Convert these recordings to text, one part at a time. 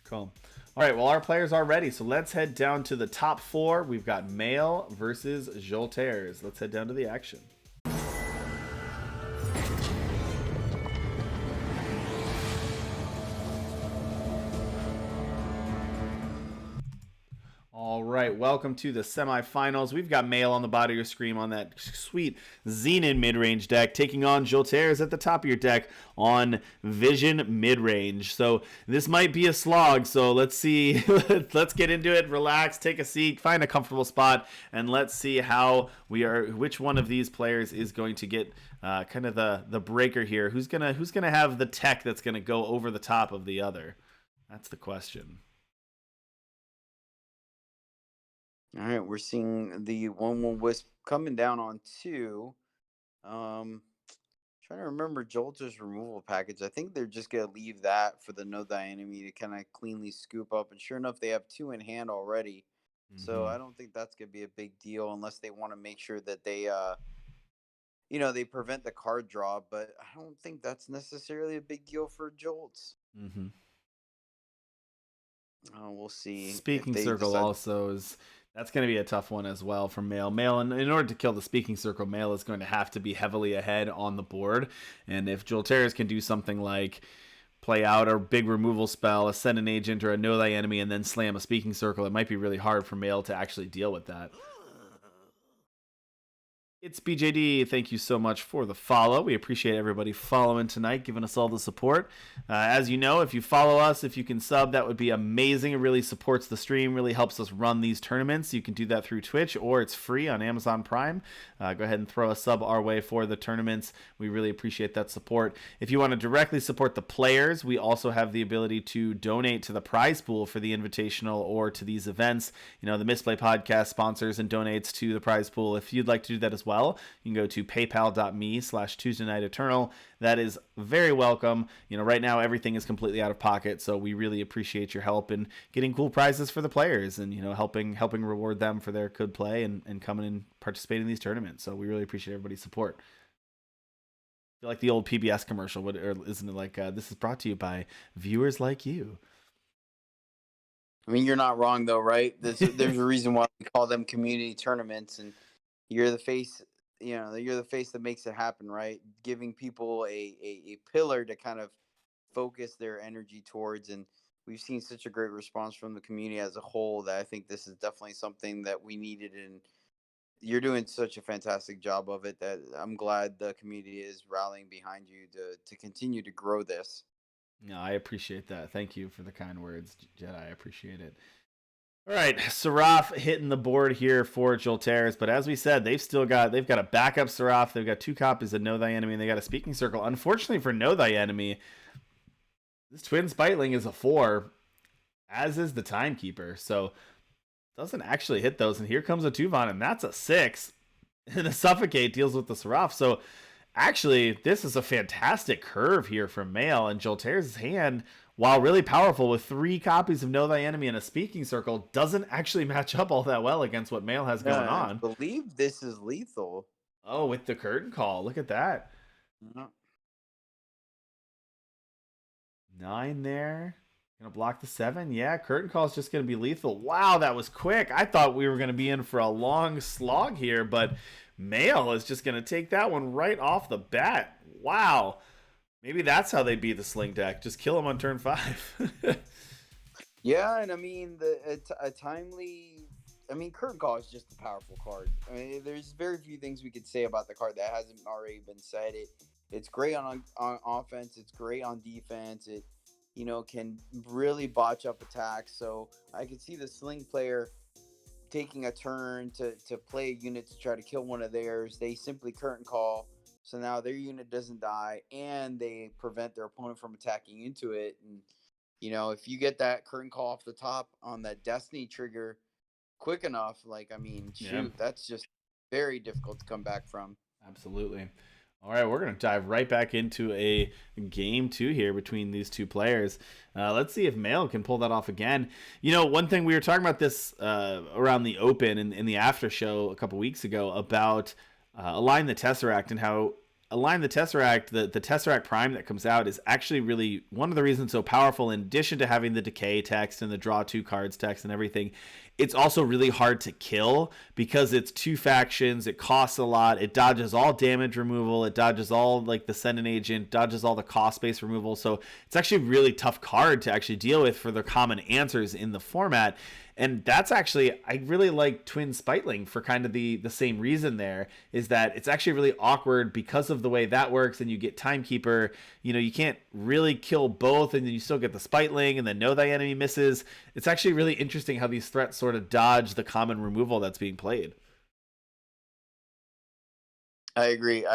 Cool. All right, well, our players are ready, so let's head down to the top 4. We've got Male versus Jolterz. Let's head down to the action. All right, welcome to the semifinals. We've got Male on the bottom of your screen on that sweet Xenan midrange deck, taking on Jolterz at the top of your deck on Vision midrange. So this might be a slog, so let's see. Let's get into it, relax, take a seat, find a comfortable spot, and let's see how which one of these players is going to get kind of the breaker here. Who's gonna have the tech that's gonna go over the top of the other? That's the question. All right, we're seeing the 1/1 Wisp coming down on 2. Trying to remember Jolter's removal package. I think they're just gonna leave that for the Know Thy Enemy to kind of cleanly scoop up. And sure enough, they have 2 in hand already. So I don't think that's gonna be a big deal unless they want to make sure that they they prevent the card draw. But I don't think that's necessarily a big deal for Jolts. We'll see. Speaking Circle also is. That's going to be a tough one as well for Male. Male, in order to kill the Speaking Circle, Male is going to have to be heavily ahead on the board. And if Jolterz can do something like play out a big removal spell, send an agent or a Know Thy Enemy, and then slam a Speaking Circle, it might be really hard for Male to actually deal with that. It's BJD. Thank you so much for the follow. We appreciate everybody following tonight, giving us all the support. As you know, if you follow us, if you can sub, that would be amazing. It really supports the stream, really helps us run these tournaments. You can do that through Twitch, or it's free on Amazon Prime. Go ahead and throw a sub our way for the tournaments. We really appreciate that support. If you want to directly support the players, we also have the ability to donate to the prize pool for the Invitational or to these events. You know, the Misplay Podcast sponsors and donates to the prize pool. If you'd like to do that as well, you can go to paypal.me/Tuesday Night Eternal. That is very welcome. You know, right now everything is completely out of pocket, so we really appreciate your help in getting cool prizes for the players and, you know, helping reward them for their good play and coming and participating in these tournaments. So we really appreciate everybody's support. I feel like the old PBS commercial, or isn't it like, this is brought to you by viewers like you? I mean, you're not wrong though, right? There's a reason why we call them community tournaments, and you're the face. You're the face that makes it happen, right? Giving people a pillar to kind of focus their energy towards. And we've seen such a great response from the community as a whole that I think this is definitely something that we needed. And you're doing such a fantastic job of it that I'm glad the community is rallying behind you to continue to grow this. No, I appreciate that. Thank you for the kind words, Jedi. I appreciate it. All right, Seraph hitting the board here for Jolterz, but as we said, they've got a backup Seraph. They've got 2 copies of Know Thy Enemy, and they got a Speaking Circle. Unfortunately for Know Thy Enemy, this Twin Spiteling is a 4, as is the Timekeeper, so doesn't actually hit those. And here comes a Tuvon, and that's a 6. And the Suffocate deals with the Seraph. So actually, this is a fantastic curve here from Male, and Jolterz's hand, while really powerful with 3 copies of Know Thy Enemy and a Speaking Circle, doesn't actually match up all that well against what Male has going on. I believe this is lethal. Oh, with the Curtain Call. Look at that. 9 there. Gonna block the 7. Yeah, Curtain Call is just gonna be lethal. Wow, that was quick. I thought we were gonna be in for a long slog here, but Male is just gonna take that one right off the bat. Wow. Maybe that's how they beat the Sling deck. Just kill him on turn 5. Yeah, and I mean, a timely... I mean, Curtain Call is just a powerful card. I mean, there's very few things we could say about the card that hasn't already been said. It's great on offense. It's great on defense. It, can really botch up attacks. So I could see the Sling player taking a turn to play a unit to try to kill one of theirs. They simply Curtain Call. So now their unit doesn't die, and they prevent their opponent from attacking into it. And, if you get that Curtain Call off the top on that Destiny trigger quick enough, that's just very difficult to come back from. Absolutely. All right, we're going to dive right back into a game 2 here between these 2 players. Let's see if Male can pull that off again. One thing we were talking about this around the Open in the after show a couple weeks ago about Align the Tesseract and how Align the Tesseract, the Tesseract Prime that comes out is actually really one of the reasons so powerful. In addition to having the decay text and the draw 2 cards text and everything, it's also really hard to kill because it's 2 factions. It costs a lot. It dodges all damage removal. It dodges all like the Send an Agent, dodges all the cost base removal. So it's actually a really tough card to actually deal with for the common answers in the format. And that's actually, I really like Twin Spitling for kind of the same reason there, is that it's actually really awkward because of the way that works, and you get Timekeeper. You can't really kill both, and then you still get the Spitling, and then Know Thy Enemy misses. It's actually really interesting how these threats sort of dodge the common removal that's being played. I agree.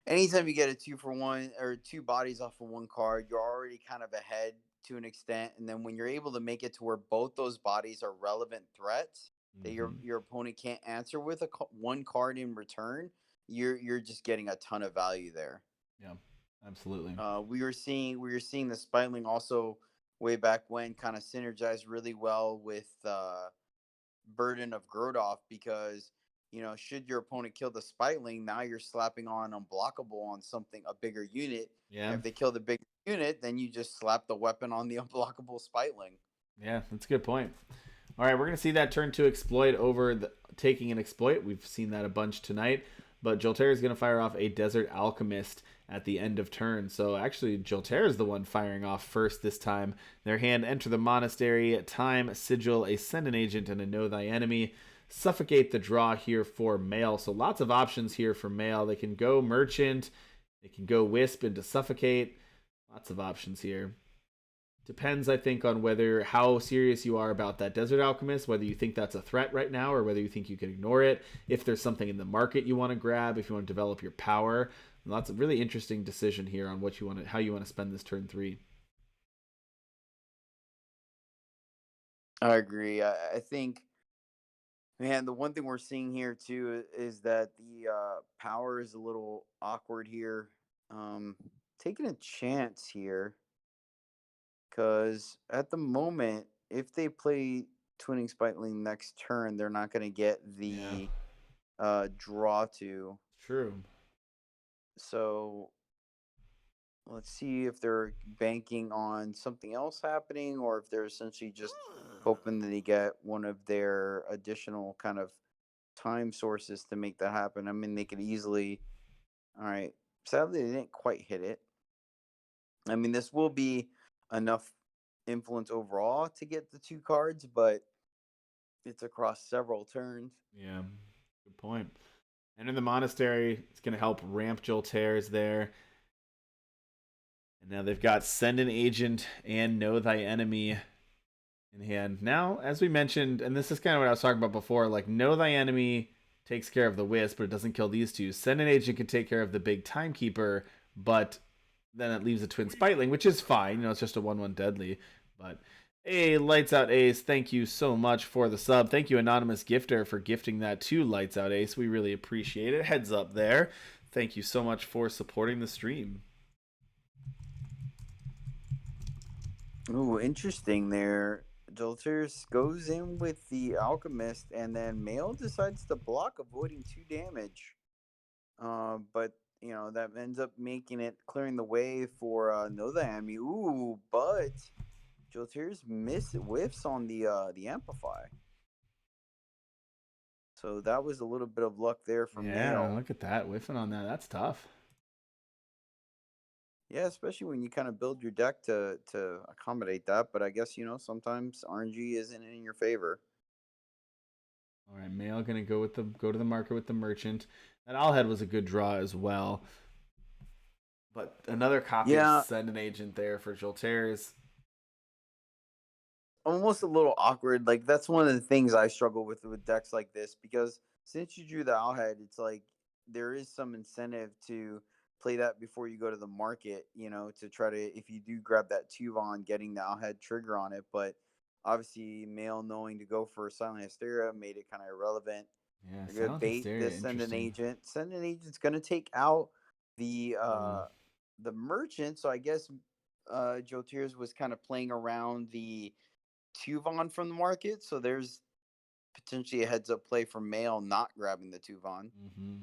Anytime you get a 2-for-1 or 2 bodies off of one card, you're already kind of ahead to an extent. And then when you're able to make it to where both those bodies are relevant threats that your opponent can't answer with one card in return, you're just getting a ton of value there. Yeah, absolutely. We were seeing the Spitling also way back when kind of synergized really well with Burden of Grodoff, because should your opponent kill the Spitling, now you're slapping on unblockable on something, a bigger unit. Yeah. And if they kill the big unit, then you just slap the weapon on the unblockable Spitling. Yeah, that's a good point. All right, we're going to see that turn to exploit over taking an exploit. We've seen that a bunch tonight. But Jolterz is going to fire off a Desert Alchemist at the end of turn. So actually, Jolterz is the one firing off first this time. Their hand, enter the monastery, time, sigil, a Send an Agent, and a Know Thy Enemy. Suffocate the draw here for Mail. So lots of options here for Mail. They can go Merchant. They can go Wisp into Suffocate. Lots of options here. Depends, I think, on how serious you are about that Desert Alchemist, whether you think that's a threat right now or whether you think you can ignore it, if there's something in the market you want to grab, if you want to develop your power. Lots of really interesting decision here on how you want to spend this turn 3. I agree. I think, man, the one thing we're seeing here too is that the power is a little awkward here. Taking a chance here, because at the moment, if they play Twinning Spitling next turn, they're not going to get the draw to. True. So let's see if they're banking on something else happening, or if they're essentially just hoping that they get one of their additional kind of time sources to make that happen. I mean, they could easily. All right. Sadly, they didn't quite hit it. I mean, this will be enough influence overall to get the 2 cards, but it's across several turns. Yeah, good point. Enter the monastery. It's going to help ramp Jolterz there. And now they've got Send an Agent and Know Thy Enemy in hand. Now, as we mentioned, and this is kind of what I was talking about before, like Know Thy Enemy takes care of the Wisp, but it doesn't kill these 2. Send an Agent can take care of the big Timekeeper, but then it leaves a Twin Spitling, which is fine. It's just a 1/1 deadly. But hey, Lights Out Ace, thank you so much for the sub. Thank you, Anonymous Gifter, for gifting that to Lights Out Ace. We really appreciate it. Heads up there. Thank you so much for supporting the stream. Ooh, interesting there. Jolterz goes in with the Alchemist, and then Mail decides to block, avoiding 2 damage. But that ends up making it, clearing the way for Know Thy Enemy. Ooh, but Jolterz whiffs on the Amplify. So that was a little bit of luck there for Mail. Yeah, look at that, whiffing on that. That's tough. Yeah, especially when you kind of build your deck to accommodate that. But I guess, sometimes RNG isn't in your favor. All right, Mail gonna go to the market with the Merchant. That Owlhead was a good draw as well. But another copy of Send an Agent there for Jolterz. Almost a little awkward. Like, that's one of the things I struggle with decks like this, because since you drew the Owlhead, it's like there is some incentive to play that before you go to the market, to try to, if you do grab that Tuvon, getting the Owlhead trigger on it. But obviously, Mail knowing to go for Silent Hysteria made it kind of irrelevant. Yeah, you're gonna bait this Send an Agent. Send an Agent's gonna take out the Merchant. So I guess Jolterz was kind of playing around the Tuvon from the market. So there's potentially a heads up play for Mail not grabbing the Tuvon. Mm-hmm.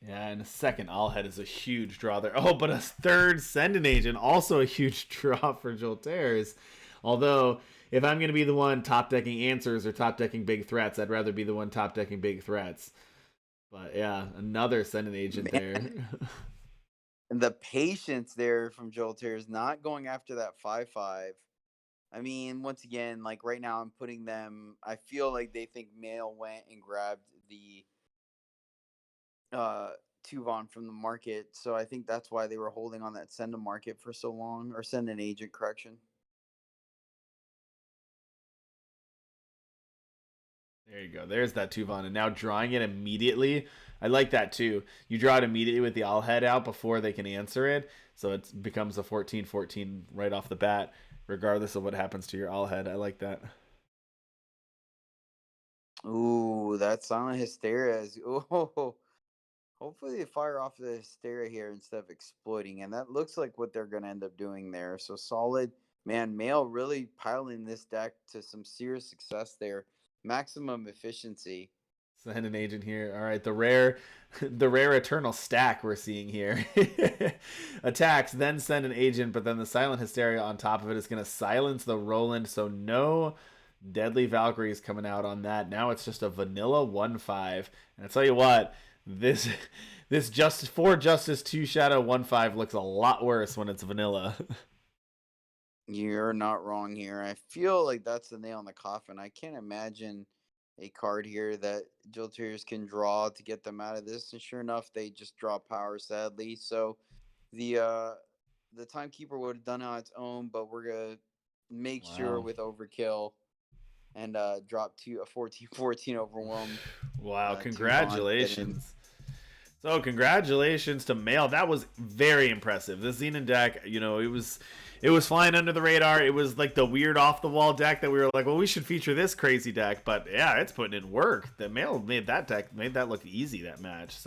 Yeah, and a second Allhead is a huge draw there. Oh, but a third Sending Agent, also a huge draw for Jolterz. Although, if I'm going to be the one top decking answers or top decking big threats, I'd rather be the one top decking big threats. But yeah, another Sending Agent Man, there. and the patience there from Jolterz not going after that 5/5. I mean, once again, like right now, I'm putting them. I feel like they think Mail went and grabbed the uh Tuvon from the market, so I think that's why they were holding on that send a market for so long, or send an agent correction. There you go. There's that Tuvon. And now drawing it immediately. I like that too. You draw it immediately with the all head out before they can answer it. So it becomes a 14-14 right off the bat, regardless of what happens to your all head. I like that. Ooh, that silent hysteria is. Oh, hopefully they fire off the hysteria here instead of exploiting, and that looks like what they're going to end up doing there. So solid, man. Mail really piling this deck to some serious success there. Maximum efficiency. Send an agent here. All right, the rare, the rare eternal stack we're seeing here. Attacks, then send an agent, but then the silent hysteria on top of it is going to silence the Roland. So no deadly Valkyries coming out on that. Now it's just a vanilla 1/5. And I tell you what, this this Justice 4 Justice 2 Shadow 1/5 looks a lot worse when it's vanilla. You're not wrong here. I feel like that's the nail in the coffin. I can't imagine a card here that Jolteers can draw to get them out of this. And sure enough, they just draw power, sadly. So the timekeeper would have done it on its own, but we're gonna make sure Wow. with overkill and drop to a 14-14 overwhelm. Wow, Tuvon getting. congratulations. So congratulations to Mail. That was very impressive. The Xenan deck, it was flying under the radar. It was like the weird off the wall deck that we were like, well, we should feature this crazy deck. But yeah, it's putting in work. The Mail made that look easy, that match. So